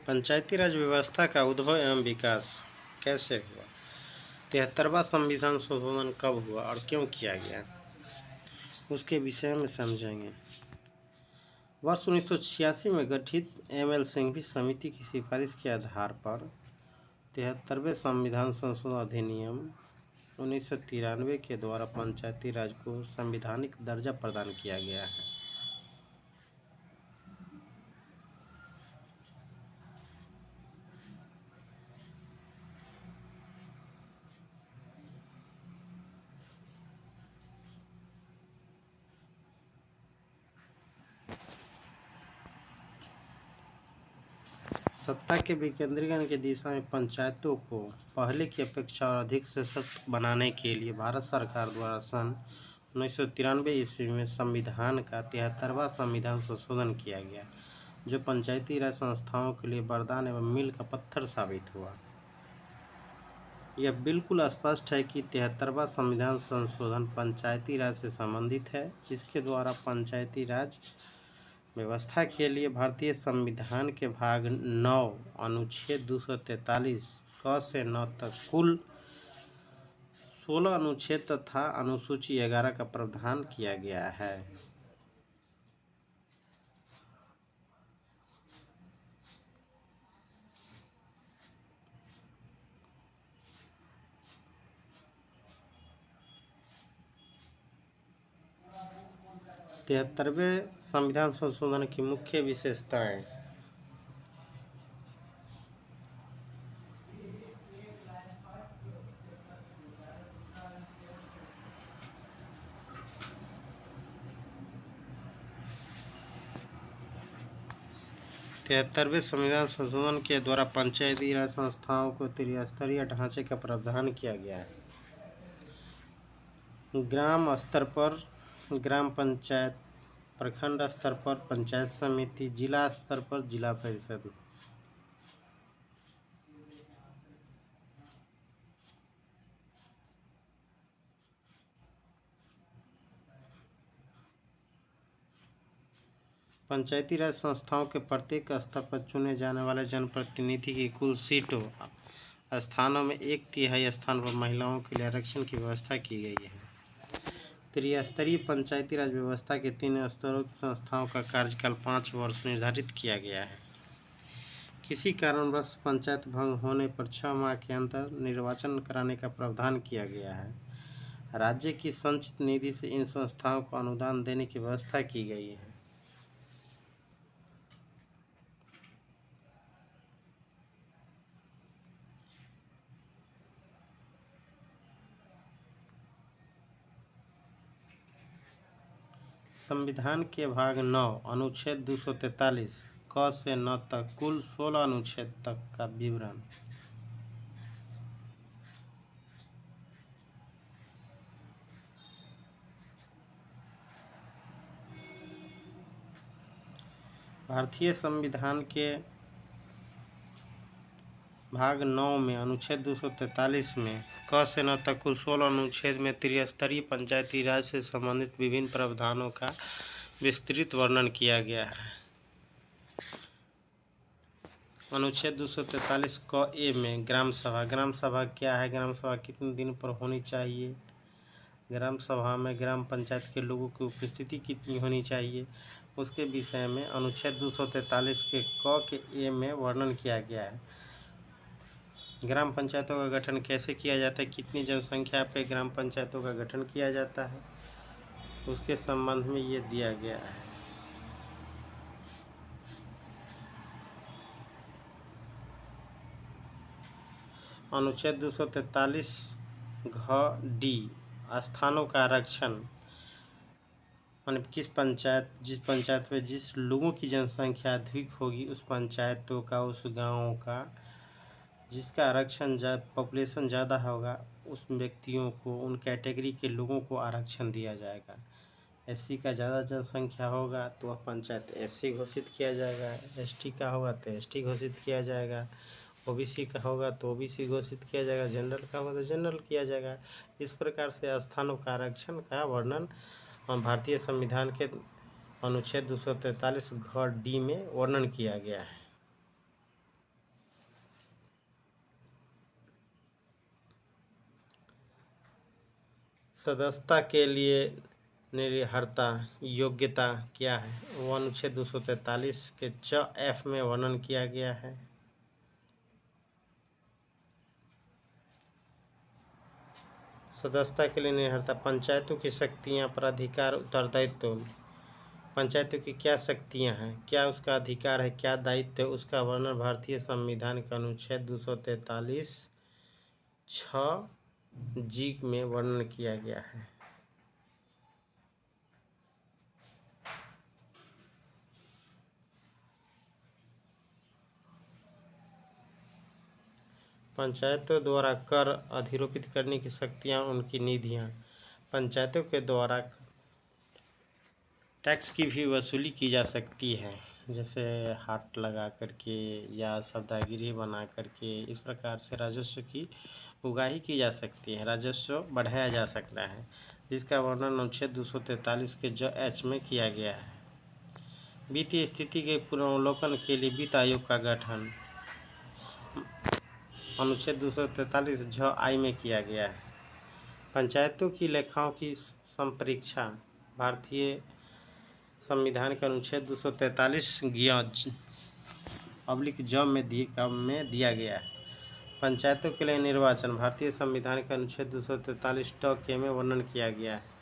पंचायती राज व्यवस्था का उद्भव एवं विकास कैसे हुआ? 73वां संविधान संशोधन कब हुआ और क्यों किया गया, उसके विषय में समझेंगे। वर्ष 1986 में गठित एम.एल. सिंघवी समिति की सिफारिश के आधार पर 73वें संविधान संशोधन अधिनियम 1993 के द्वारा पंचायती राज को संवैधानिक दर्जा प्रदान किया गया है। सत्ता के विकेंद्रीकरण की दिशा में पंचायतों को पहले की अपेक्षा और अधिक सशक्त बनाने के लिए भारत सरकार द्वारा सन 1993 ईस्वी में संविधान का 73वां संविधान संशोधन किया गया, जो पंचायती राज संस्थाओं के लिए वरदान एवं मील का पत्थर साबित हुआ। यह बिल्कुल स्पष्ट है कि 73वां संविधान संशोधन पंचायती राज से संबंधित है, जिसके द्वारा पंचायती राज व्यवस्था के लिए भारतीय संविधान के भाग 9 अनुच्छेद 243 क से 9 तक कुल 16 अनुच्छेद तथा अनुसूची 11 का प्रावधान किया गया है। तिहत्तरवें संविधान संशोधन की मुख्य विशेषताएं। तिहत्तरवें संविधान संशोधन के द्वारा पंचायती राज संस्थाओं को त्रिस्तरीय ढांचे का प्रावधान किया गया है। ग्राम स्तर पर ग्राम पंचायत, प्रखंड स्तर पर पंचायत समिति, जिला स्तर पर जिला परिषद। पंचायती राज संस्थाओं के प्रत्येक स्तर पर चुने जाने वाले जनप्रतिनिधि की कुल सीटों स्थानों में 1/3 स्थान पर महिलाओं के लिए आरक्षण की व्यवस्था की गई है। त्रिस्तरीय पंचायती राज व्यवस्था के 3 स्तरों की संस्थाओं का कार्यकाल 5 वर्ष निर्धारित किया गया है। किसी कारणवश पंचायत भंग होने पर 6 माह के अंदर निर्वाचन कराने का प्रावधान किया गया है। राज्य की संचित निधि से इन संस्थाओं को अनुदान देने की व्यवस्था की गई है। संविधान के भाग 9 अनुच्छेद 243 क से 9 तक कुल 16 अनुच्छेद तक का विवरण। भारतीय संविधान के भाग 9 में अनुच्छेद 243 में क से 9 तक कुल 16 अनुच्छेद में त्रिस्तरीय पंचायती राज से संबंधित विभिन्न प्रावधानों का विस्तृत वर्णन किया गया है। अनुच्छेद 243 क ए में ग्राम सभा क्या है, ग्राम सभा कितने दिन पर होनी चाहिए, ग्राम सभा में ग्राम पंचायत के लोगों की उपस्थिति कितनी होनी चाहिए, उसके विषय में अनुच्छेद 243 के क के ए में वर्णन किया गया है। ग्राम पंचायतों का गठन कैसे किया जाता है, कितनी जनसंख्या पे ग्राम पंचायतों का गठन किया जाता है, उसके संबंध में ये दिया गया है। अनुच्छेद 243 घ डी स्थानों का आरक्षण, माने जिस पंचायत में जिस लोगों की जनसंख्या अधिक होगी उस पंचायतों का, उस गाँव का जिसका आरक्षण पॉपुलेशन ज़्यादा होगा उस व्यक्तियों को, उन कैटेगरी के लोगों को आरक्षण दिया जाएगा। एससी का ज़्यादा जनसंख्या होगा तो वह पंचायत एससी घोषित किया जाएगा, एसटी का होगा तो एसटी घोषित किया जाएगा, ओबीसी का होगा तो ओबीसी घोषित किया जाएगा, जनरल का होगा तो जनरल किया जाएगा। इस प्रकार से स्थानों का आरक्षण का वर्णन भारतीय संविधान के अनुच्छेद 243 घ डी में वर्णन किया गया है। सदस्यता के लिए निर्हरता योग्यता क्या है, वो अनुच्छेद 243 के च एफ में वर्णन किया गया है। सदस्यता के लिए निर्भरता, पंचायतों की शक्तियाँ पर अधिकार उत्तरदायित्व। पंचायतों की क्या शक्तियाँ हैं, क्या उसका अधिकार है, क्या दायित्व है, उसका वर्णन भारतीय संविधान के अनुच्छेद 243 6 जी में वर्णन किया गया है। पंचायतों द्वारा कर अधिरोपित करने की शक्तियाँ, उनकी निधियाँ। पंचायतों के द्वारा टैक्स की भी वसूली की जा सकती है, जैसे हाट लगा करके या सौदागिरी बना करके। इस प्रकार से राजस्व की उगाही की जा सकती है, राजस्व बढ़ाया जा सकता है, जिसका वर्णन अनुच्छेद 243 के ज एच में किया गया है। वित्तीय स्थिति के पुनर्वलोकन के लिए वित्त आयोग का गठन अनुच्छेद 243 झ आई में किया गया है। पंचायतों की लेखाओं की संपरीक्षा भारतीय संविधान के अनुच्छेद 243 ज में दिया गया है। पंचायतों के लिए निर्वाचन भारतीय संविधान के अनुच्छेद 243 के में वर्णन किया गया है।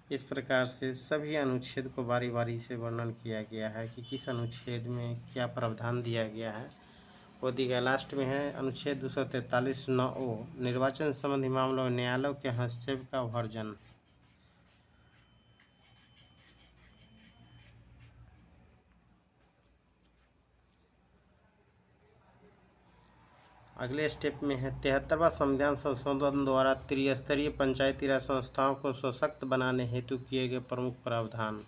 इस प्रकार से सभी अनुच्छेद को बारी बारी से वर्णन किया गया है कि किस अनुच्छेद में क्या प्रावधान दिया गया है। वो दिया लास्ट में है अनुच्छेद 243 9 निर्वाचन संबंधी मामलों में न्यायालयों के हस्तक्षेप का वर्जन। अगले स्टेप में है 73वां संविधान संशोधन द्वारा त्रिस्तरीय पंचायती राज संस्थाओं को सशक्त बनाने हेतु किए गए प्रमुख प्रावधान।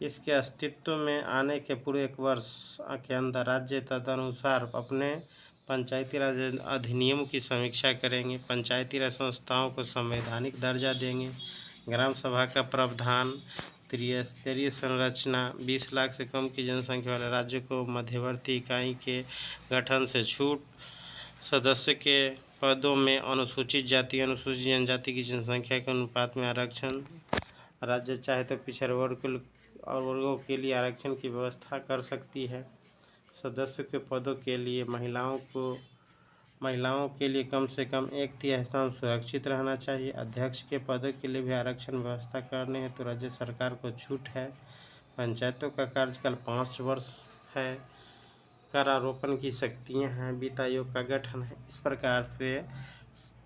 इसके अस्तित्व में आने के पूर्व 1 वर्ष के अंदर राज्य तदनुसार अपने पंचायती राज अधिनियमों की समीक्षा करेंगे, पंचायती राज संस्थाओं को संवैधानिक दर्जा देंगे, ग्राम सभा का प्रावधान, त्रिस्तरीय संरचना, 20 लाख से कम की जनसंख्या वाले राज्यों को मध्यवर्ती इकाई के गठन से छूट, सदस्य के पदों में अनुसूचित जाति अनुसूचित जनजाति की जनसंख्या के अनुपात में आरक्षण, राज्य चाहे तो पिछड़े वर्ग और वर्गों के लिए आरक्षण की व्यवस्था कर सकती है। सदस्यों के पदों के लिए महिलाओं के लिए कम से कम 1/3 स्थान सुरक्षित रहना चाहिए। अध्यक्ष के पदों के लिए भी आरक्षण व्यवस्था करने हेतु राज्य सरकार को छूट है। पंचायतों का कार्यकाल 5 वर्ष है। कर आरोपण की शक्तियाँ हैं। वित्त आयोग का गठन है। इस प्रकार से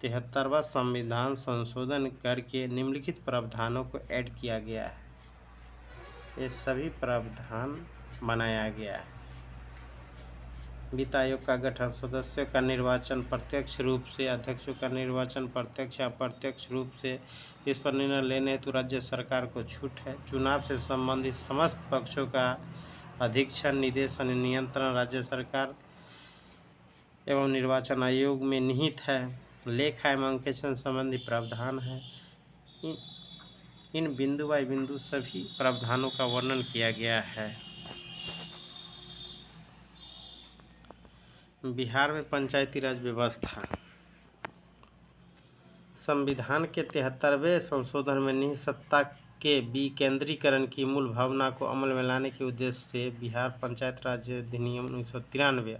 73वां संविधान संशोधन करके निम्नलिखित प्रावधानों को ऐड किया गया है। ये सभी प्रावधान बनाया गया है। वित्त आयोग का गठन, सदस्यों का निर्वाचन प्रत्यक्ष रूप से, अध्यक्षों का निर्वाचन प्रत्यक्ष या अप्रत्यक्ष रूप से, इस पर निर्णय लेने हेतु राज्य सरकार को छूट है। चुनाव से संबंधित समस्त पक्षों का अधीक्षण, निदेशन, नियंत्रण राज्य सरकार एवं निर्वाचन आयोग में निहित है। लेखा एवं अंकेक्षण संबंधी प्रावधान है। इन बिंदु बाई बिंदु सभी प्रावधानों का वर्णन किया गया है। बिहार में पंचायती राज व्यवस्था। संविधान के 73वें संशोधन में निहित सत्ता के विकेंद्रीकरण की मूल भावना को अमल में लाने के उद्देश्य से बिहार पंचायत राज अधिनियम 1993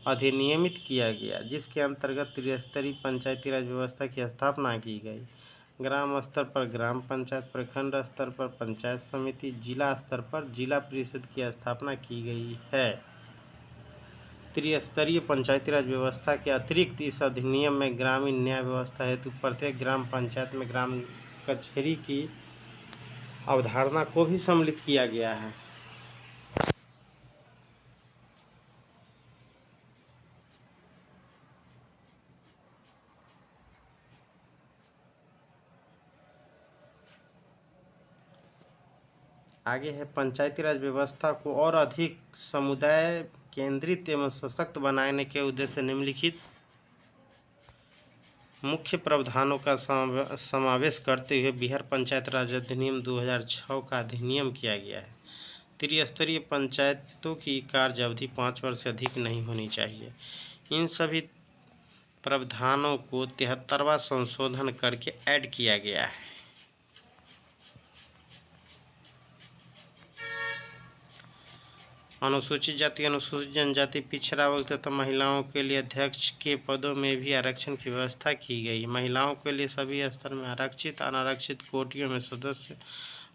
अधिनियमित किया गया, जिसके अंतर्गत त्रिस्तरीय पंचायती राज व्यवस्था की स्थापना की गई। ग्राम स्तर पर ग्राम पंचायत, प्रखंड स्तर पर पंचायत समिति, जिला स्तर पर जिला परिषद की स्थापना की गई है। त्रिस्तरीय पंचायती राज व्यवस्था के अतिरिक्त इस अधिनियम में ग्रामीण न्याय व्यवस्था हेतु प्रत्येक ग्राम पंचायत में ग्राम कचहरी की अवधारणा को भी सम्मिलित किया गया है। आगे है पंचायती राज व्यवस्था को और अधिक समुदाय केंद्रित एवं सशक्त बनाने के उद्देश्य से निम्नलिखित मुख्य प्रावधानों का समावेश करते हुए बिहार पंचायत राज अधिनियम 2006 का अधिनियम किया गया है। त्रिस्तरीय पंचायतों की कार्य अवधि 5 वर्ष से अधिक नहीं होनी चाहिए। इन सभी प्रावधानों को 73वां संशोधन करके ऐड किया गया है। अनुसूचित जाति, अनुसूचित जनजाति, पिछड़ा वर्ग तथा महिलाओं के लिए अध्यक्ष के पदों में भी आरक्षण की व्यवस्था की गई। महिलाओं के लिए सभी स्तर में आरक्षित अनारक्षित कोटियों में सदस्य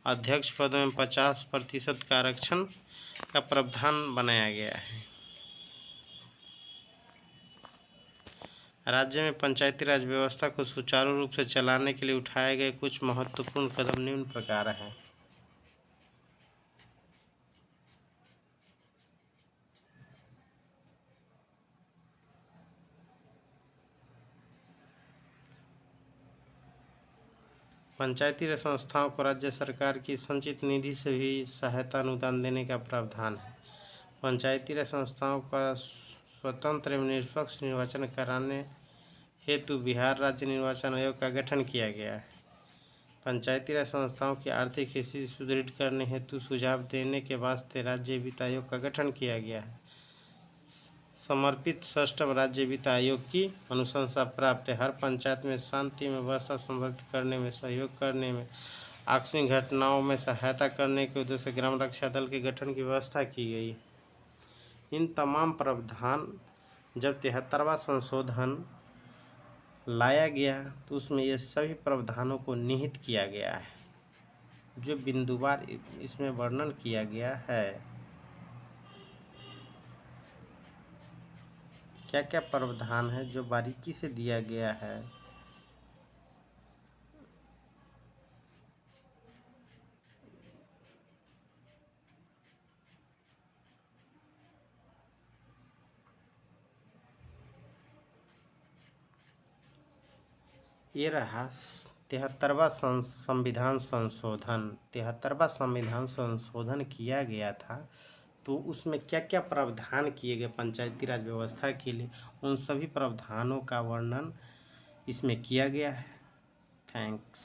अध्यक्ष पदों में 50% का आरक्षण का प्रावधान बनाया गया है। राज्य में पंचायती राज व्यवस्था को सुचारू रूप से चलाने के लिए उठाए गए कुछ महत्वपूर्ण कदम निम्न प्रकार हैं। पंचायती राज संस्थाओं को राज्य सरकार की संचित निधि से भी सहायता अनुदान देने का प्रावधान है। पंचायती राज संस्थाओं का स्वतंत्र एवं निष्पक्ष निर्वाचन कराने हेतु बिहार राज्य निर्वाचन आयोग का गठन किया गया है। पंचायती राज संस्थाओं की आर्थिक स्थिति सुदृढ़ करने हेतु सुझाव देने के वास्ते राज्य वित्त आयोग का गठन किया गया है। समर्पित षष्ठम राज्य वित्त आयोग की अनुशंसा प्राप्त है। हर पंचायत में शांति में व्यवस्था संवर्धित करने में सहयोग करने में आकस्मिक घटनाओं में सहायता करने के उद्देश्य से ग्राम रक्षा दल के गठन की व्यवस्था की गई। इन तमाम प्रावधान जब 73वां संशोधन लाया गया तो उसमें ये सभी प्रावधानों को निहित किया गया है, जो बिंदुवार इसमें वर्णन किया गया है। क्या क्या प्रावधान है जो बारीकी से दिया गया है। ये रहा 73वां संविधान संशोधन। 73वां संविधान संशोधन किया गया था तो उसमें क्या क्या प्रावधान किए गए पंचायती राज व्यवस्था के लिए, उन सभी प्रावधानों का वर्णन इसमें किया गया है। थैंक्स।